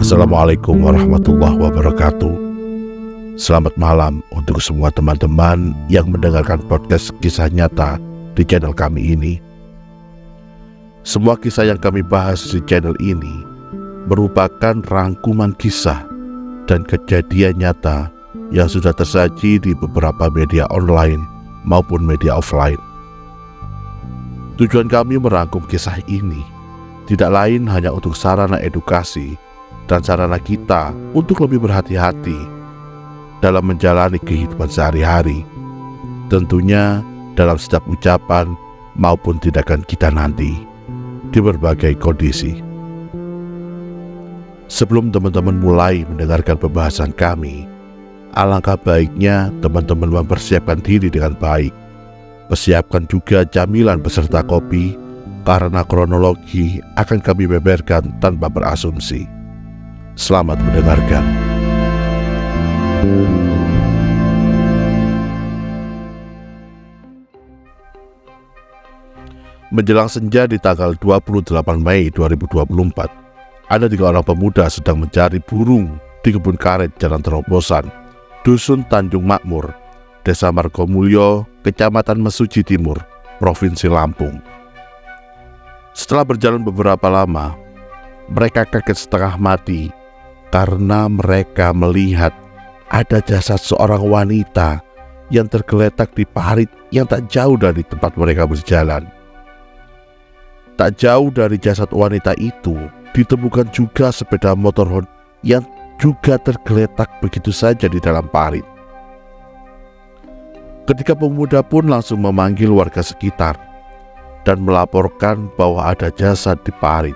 Assalamualaikum warahmatullahi wabarakatuh. Selamat malam untuk semua teman-teman yang mendengarkan podcast kisah nyata di channel kami ini. Semua kisah yang kami bahas di channel ini merupakan rangkuman kisah dan kejadian nyata yang sudah tersaji di beberapa media online maupun media offline. Tujuan kami merangkum kisah ini tidak lain hanya untuk sarana edukasi dan sarana kita untuk lebih berhati-hati dalam menjalani kehidupan sehari-hari, tentunya dalam setiap ucapan maupun tindakan kita nanti di berbagai kondisi. Sebelum teman-teman mulai mendengarkan pembahasan kami, alangkah baiknya teman-teman mempersiapkan diri dengan baik. Persiapkan juga camilan beserta kopi, karena kronologi akan kami beberkan tanpa berasumsi. Selamat mendengarkan. Menjelang senja di tanggal 28 Mei 2024, ada 3 orang pemuda sedang mencari burung di kebun karet Jalan Terobosan, Dusun Tanjung Makmur, Desa Margomulyo, Kecamatan Mesuji Timur, Provinsi Lampung. Setelah berjalan beberapa lama, mereka kaget setengah mati karena mereka melihat ada jasad seorang wanita yang tergeletak di parit yang tak jauh dari tempat mereka berjalan. Tak jauh dari jasad wanita itu ditemukan juga sepeda motor Honda yang juga tergeletak begitu saja di dalam parit. Ketika pemuda pun langsung memanggil warga sekitar dan melaporkan bahwa ada jasad di parit.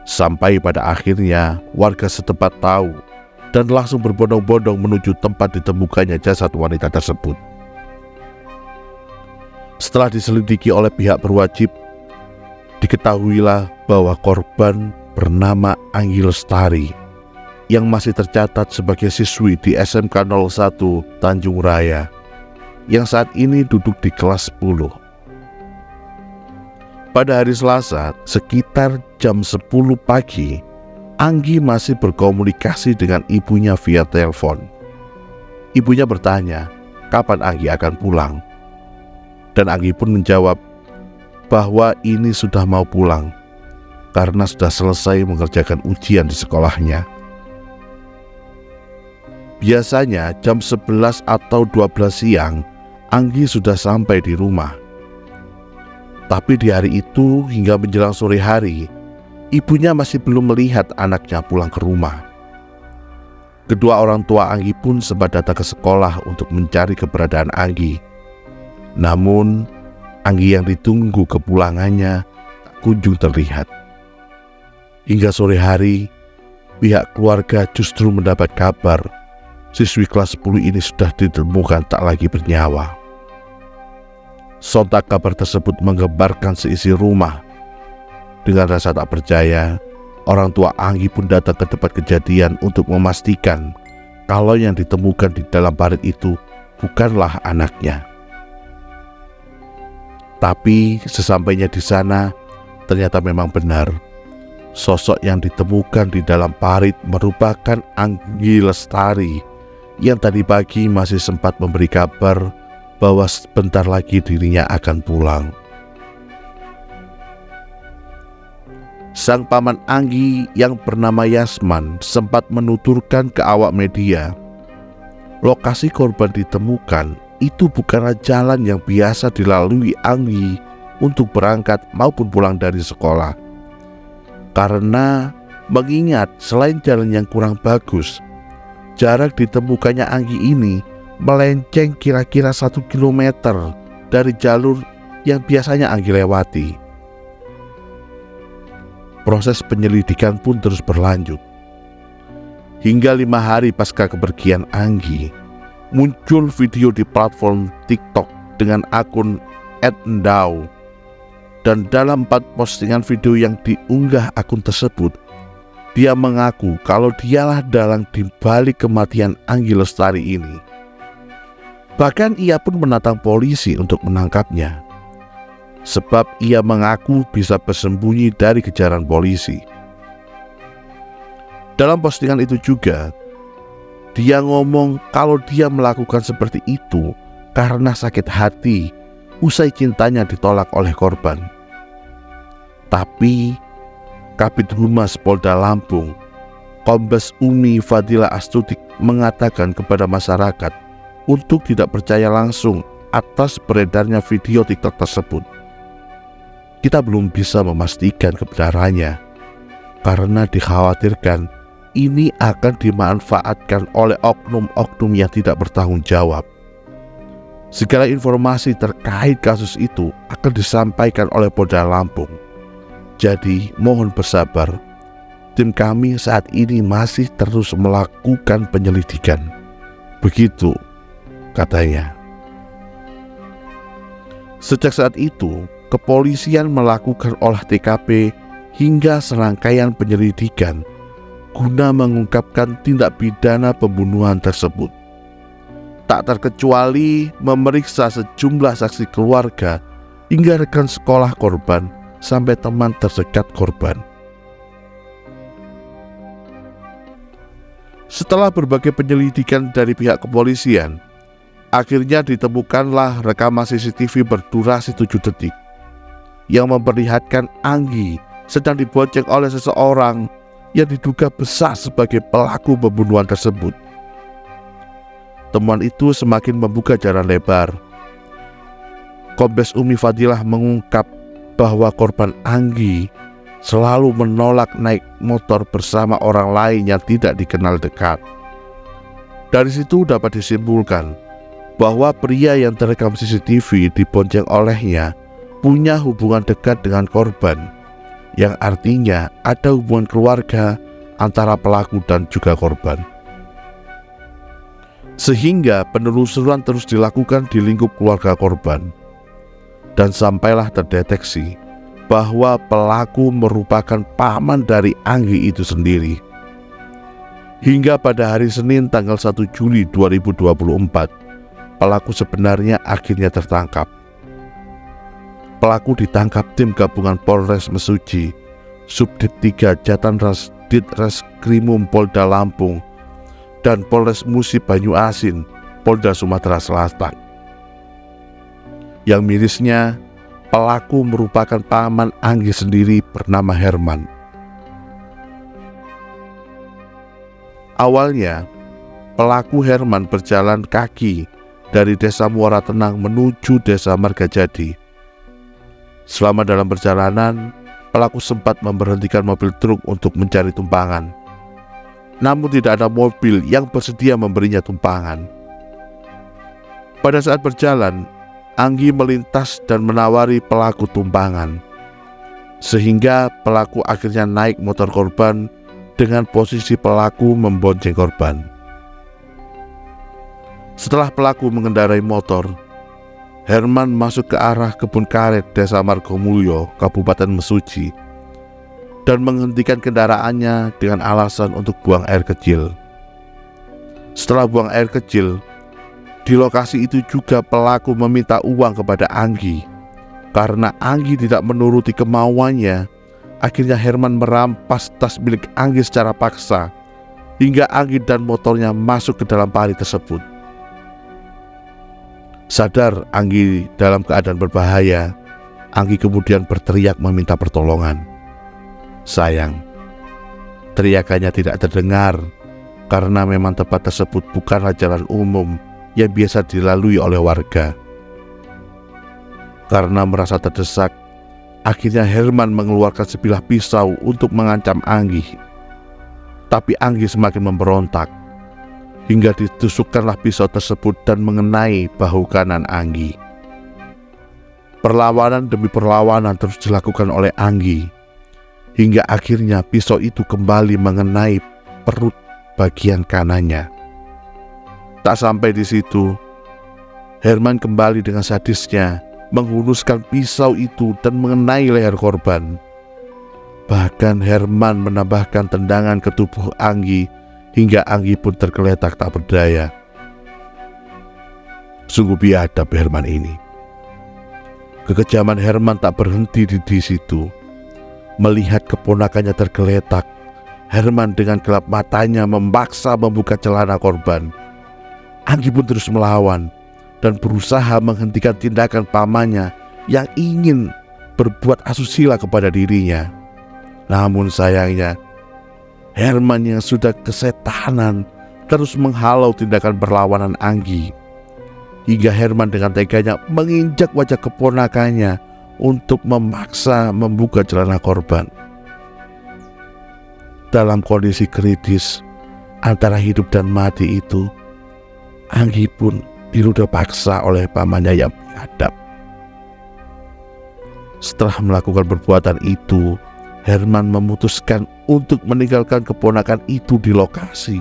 Sampai pada akhirnya warga setempat tahu dan langsung berbondong-bondong menuju tempat ditemukannya jasad wanita tersebut. Setelah diselidiki oleh pihak berwajib, diketahuilah bahwa korban bernama Anggi Lestari yang masih tercatat sebagai siswi di SMK 01 Tanjung Raya yang saat ini duduk di kelas 10. Pada hari Selasa, sekitar jam 10 pagi, Anggi masih berkomunikasi dengan ibunya via telepon. Ibunya bertanya, kapan Anggi akan pulang? Dan Anggi pun menjawab bahwa ini sudah mau pulang, karena sudah selesai mengerjakan ujian di sekolahnya. Biasanya jam 11 atau 12 siang, Anggi sudah sampai di rumah. Tapi di hari itu hingga menjelang sore hari, ibunya masih belum melihat anaknya pulang ke rumah. Kedua orang tua Anggi pun sempat datang ke sekolah untuk mencari keberadaan Anggi. Namun, Anggi yang ditunggu kepulangannya tak kunjung terlihat. Hingga sore hari, pihak keluarga justru mendapat kabar siswi kelas 10 ini sudah ditemukan tak lagi bernyawa. Sontak kabar tersebut menggemparkan seisi rumah. Dengan rasa tak percaya, orang tua Anggi pun datang ke tempat kejadian untuk memastikan kalau yang ditemukan di dalam parit itu bukanlah anaknya. Tapi sesampainya di sana, ternyata memang benar. Sosok yang ditemukan di dalam parit merupakan Anggi Lestari yang tadi pagi masih sempat memberi kabar bahwa sebentar lagi dirinya akan pulang. Sang paman Anggi yang bernama Yasman sempat menuturkan ke awak media, lokasi korban ditemukan itu bukanlah jalan yang biasa dilalui Anggi untuk berangkat maupun pulang dari sekolah. Karena mengingat selain jalan yang kurang bagus, jarak ditemukannya Anggi ini melenceng kira-kira 1 kilometer dari jalur yang biasanya Anggi lewati. Proses penyelidikan pun terus berlanjut. Hingga 5 hari pasca kepergian Anggi, muncul video di platform TikTok dengan akun @endau. Dan dalam 4 postingan video yang diunggah akun tersebut, dia mengaku kalau dialah dalang di balik kematian Anggi Lestari ini. Bahkan ia pun menantang polisi untuk menangkapnya. sebab ia mengaku bisa bersembunyi dari kejaran polisi. Dalam postingan itu juga, dia ngomong kalau dia melakukan seperti itu karena sakit hati usai cintanya ditolak oleh korban. Tapi Kabid Humas Polda Lampung, Kombes Umi Fadila Astuti mengatakan kepada masyarakat untuk tidak percaya langsung atas beredarnya video TikTok tersebut. Kita belum bisa memastikan kebenarannya karena dikhawatirkan ini akan dimanfaatkan oleh oknum-oknum yang tidak bertanggung jawab. Segala informasi terkait kasus itu akan disampaikan oleh Polda Lampung. Jadi mohon bersabar, tim kami saat ini masih terus melakukan penyelidikan. Begitu katanya. Sejak saat itu, kepolisian melakukan olah TKP hingga serangkaian penyelidikan guna mengungkapkan tindak pidana pembunuhan tersebut. Tak terkecuali memeriksa sejumlah saksi keluarga hingga rekan sekolah korban sampai teman terdekat korban. Setelah berbagai penyelidikan dari pihak kepolisian, akhirnya ditemukanlah rekaman CCTV berdurasi 7 detik yang memperlihatkan Anggi sedang dibonceng oleh seseorang yang diduga besar sebagai pelaku pembunuhan tersebut. Temuan itu semakin membuka jalan lebar. Kombes Umi Fadilah mengungkap bahwa korban Anggi selalu menolak naik motor bersama orang lain yang tidak dikenal dekat. Dari situ dapat disimpulkan bahwa pria yang terekam CCTV dibonceng olehnya punya hubungan dekat dengan korban, yang artinya ada hubungan keluarga antara pelaku dan juga korban. Sehingga penelusuran terus dilakukan di lingkup keluarga korban, dan sampailah terdeteksi bahwa pelaku merupakan paman dari Anggi itu sendiri. Hingga pada hari Senin tanggal 1 Juli 2024, pelaku sebenarnya akhirnya tertangkap. Pelaku ditangkap tim gabungan Polres Mesuji, Subdit 3 Jatanras Ditreskrimum Polda Lampung, dan Polres Musi Banyu Asin, Polda Sumatera Selatan. Yang mirisnya, pelaku merupakan paman Anggi sendiri bernama Herman. Awalnya, pelaku Herman berjalan kaki dari Desa Muara Tenang menuju Desa Margajadi. Selama dalam perjalanan, pelaku sempat memberhentikan mobil truk untuk mencari tumpangan. Namun tidak ada mobil yang bersedia memberinya tumpangan. Pada saat berjalan, Anggi melintas dan menawari pelaku tumpangan, sehingga pelaku akhirnya naik motor korban dengan posisi pelaku membonceng korban. Setelah pelaku mengendarai motor, Herman masuk ke arah kebun karet Desa Margomulyo, Kabupaten Mesuji, dan menghentikan kendaraannya dengan alasan untuk buang air kecil. Setelah buang air kecil, di lokasi itu juga pelaku meminta uang kepada Anggi. Karena Anggi tidak menuruti kemauannya, akhirnya Herman merampas tas milik Anggi secara paksa, hingga Anggi dan motornya masuk ke dalam parit tersebut. Sadar Anggi dalam keadaan berbahaya, Anggi kemudian berteriak meminta pertolongan. Sayang, teriakannya tidak terdengar karena memang tempat tersebut bukanlah jalan umum yang biasa dilalui oleh warga. Karena merasa terdesak, akhirnya Herman mengeluarkan sebilah pisau untuk mengancam Anggi. Tapi Anggi semakin memberontak, hingga ditusukkanlah pisau tersebut dan mengenai bahu kanan Anggi. Perlawanan demi perlawanan terus dilakukan oleh Anggi, hingga akhirnya pisau itu kembali mengenai perut bagian kanannya. Tak sampai di situ, Herman kembali dengan sadisnya menghunuskan pisau itu dan mengenai leher korban. Bahkan Herman menambahkan tendangan ke tubuh Anggi hingga Anggi pun tergeletak tak berdaya. Sungguh biadab Herman ini. Kekejaman Herman tak berhenti di situ. Melihat keponakannya tergeletak, Herman dengan gelap matanya memaksa membuka celana korban. Anggi pun terus melawan dan berusaha menghentikan tindakan pamannya yang ingin berbuat asusila kepada dirinya. Namun sayangnya, Herman yang sudah kesetanan terus menghalau tindakan perlawanan Anggi, hingga Herman dengan teganya menginjak wajah keponakannya untuk memaksa membuka celana korban. Dalam kondisi kritis antara hidup dan mati itu, Anggi pun diruda paksa oleh pamannya yang biadab. Setelah melakukan perbuatan itu, Herman memutuskan untuk meninggalkan keponakan itu di lokasi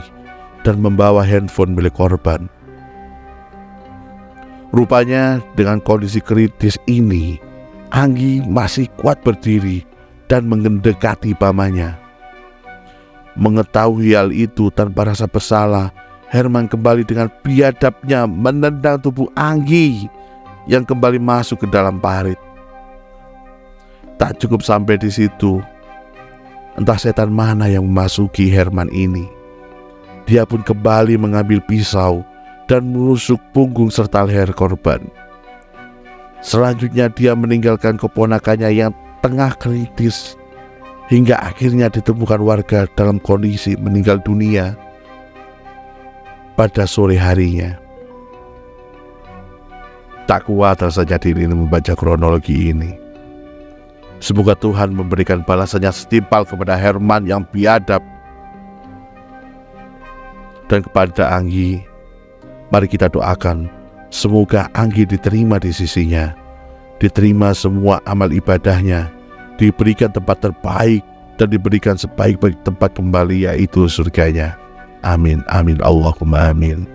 dan membawa handphone milik korban. Rupanya dengan kondisi kritis ini, Anggi masih kuat berdiri dan mendekati pamannya. Mengetahui hal itu tanpa rasa bersalah, Herman kembali dengan biadabnya menendang tubuh Anggi yang kembali masuk ke dalam parit. Tak cukup sampai di situ, entah setan mana yang memasuki Herman ini. Dia pun kembali mengambil pisau dan menusuk punggung serta leher korban. Selanjutnya dia meninggalkan keponakannya yang tengah kritis, hingga akhirnya ditemukan warga dalam kondisi meninggal dunia pada sore harinya. Tak kuat rasanya diri membaca kronologi ini. Semoga Tuhan memberikan balasannya setimpal kepada Herman yang biadab. Dan kepada Anggi, mari kita doakan semoga Anggi diterima di sisinya, diterima semua amal ibadahnya, diberikan tempat terbaik dan diberikan sebaik-baik tempat kembali, yaitu surganya. Amin, amin, Allahumma amin.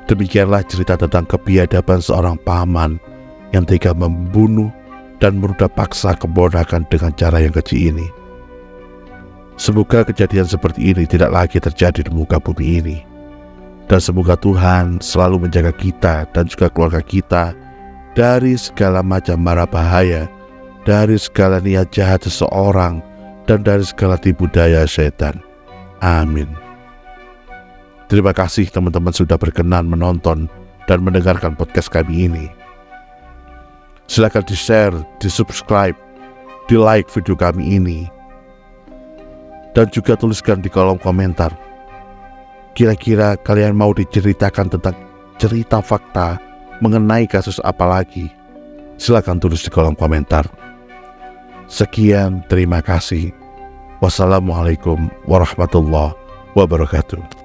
Demikianlah cerita tentang kebiadaban seorang paman yang tega membunuh dan meruda paksa keponakan dengan cara yang keji ini. Semoga kejadian seperti ini tidak lagi terjadi di muka bumi ini. Dan semoga Tuhan selalu menjaga kita dan juga keluarga kita dari segala macam mara bahaya, dari segala niat jahat seseorang, dan dari segala tipu daya setan. Amin. Terima kasih teman-teman sudah berkenan menonton dan mendengarkan podcast kami ini. Silakan di-share, di-subscribe, di-like video kami ini. Dan juga tuliskan di kolom komentar, kira-kira kalian mau diceritakan tentang cerita fakta mengenai kasus apa lagi? Silakan tulis di kolom komentar. Sekian, terima kasih. Wassalamualaikum warahmatullahi wabarakatuh.